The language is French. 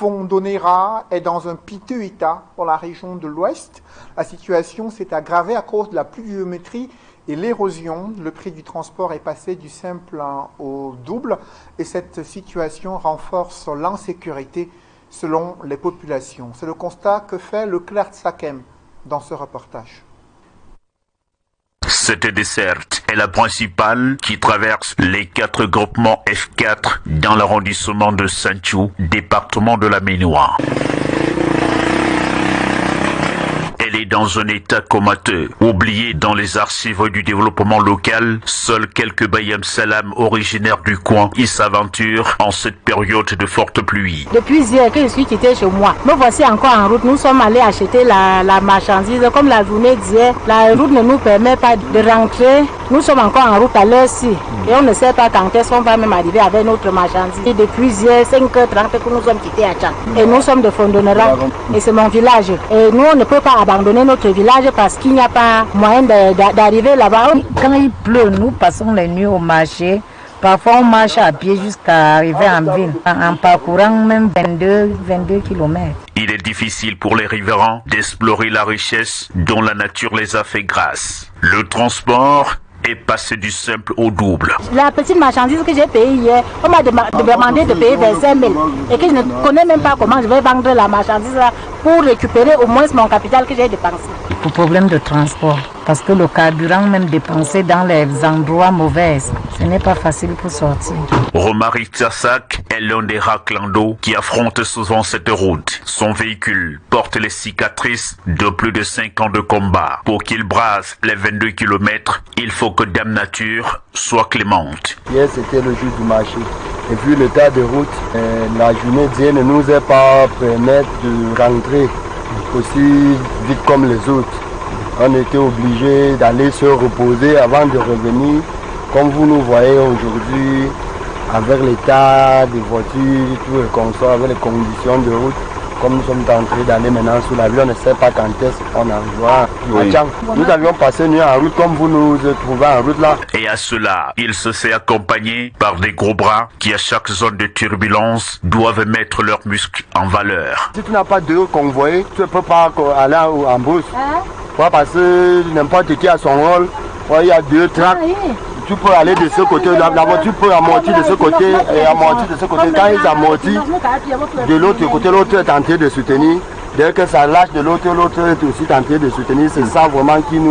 Fondonera est dans un piteux état pour la région de l'Ouest. La situation s'est aggravée à cause de la pluviométrie et l'érosion. Le prix du transport est passé du simple au double et cette situation renforce l'insécurité selon les populations. C'est le constat que fait Leclerc Sakem dans ce reportage. Cette desserte est la principale qui traverse les 4 groupements F4 dans l'arrondissement de Santhiou, département de la Ménois. Elle est dans un état comateux, oubliée dans les archives du développement local. Seuls quelques Bayam Salam originaires du coin y s'aventurent en cette période de forte pluie. Depuis hier que je suis quitté chez moi, me voici encore en route. Nous sommes allés acheter la marchandise. Comme la journée d'hier, la route ne nous permet pas de rentrer. Nous sommes encore en route à l'heure-ci. Et on ne sait pas quand est-ce qu'on va même arriver avec notre marchandise. Et depuis hier, 5h30 que nous sommes quittés à Tchang. Et nous sommes de Fondonera. Et c'est mon village. Et nous, on ne peut pas abandonner notre village parce qu'il n'y a pas moyen d'arriver là-bas. Quand il pleut, nous passons les nuits au marché. Parfois, on marche à pied jusqu'à arriver en ville, en parcourant même 22 km. Il est difficile pour les riverains d'explorer la richesse dont la nature les a fait grâce. Le transport est passé du simple au double. La petite marchandise que j'ai payée hier, on m'a demandé de payer 25 000 et que je ne connais même pas comment je vais vendre la marchandise là pour récupérer au moins mon capital que j'ai dépensé. Pour problème de transport, parce que le carburant même dépensé dans les endroits mauvais, ce n'est pas facile pour sortir. Romary Tassak est l'un des raclandos qui affrontent souvent cette route. Son véhicule porte les cicatrices de plus de 5 ans de combat. Pour qu'il brasse les 22 km, il faut que Dame Nature soit clémente. Hier, c'était le jour du marché. Et puis l'état de route, la journée d'hier ne nous est pas permettre de rentrer aussi vite comme les autres. On était obligé d'aller se reposer avant de revenir. Comme vous nous voyez aujourd'hui, avec l'état des voitures, tout le confort, avec les conditions de route, comme nous sommes en train d'aller maintenant sous la ville, on ne sait pas quand est-ce qu'on arrivera à Tchang. Nous avions passé une nuit en route comme vous nous trouvez en route là. Et à cela, il se fait accompagner par des gros bras qui à chaque zone de turbulence doivent mettre leurs muscles en valeur. Si tu n'as pas de convoyé, tu ne peux pas aller en brousse. Parce que n'importe qui a son rôle. Il y a 2 tracts. Tu peux aller de ce côté, la voiture peut amortir de ce côté et amortir de ce côté. Quand ils amortissent de l'autre côté, l'autre est tenté de soutenir. Dès que ça lâche de l'autre, l'autre est aussi tenté de soutenir. C'est ça vraiment qui nous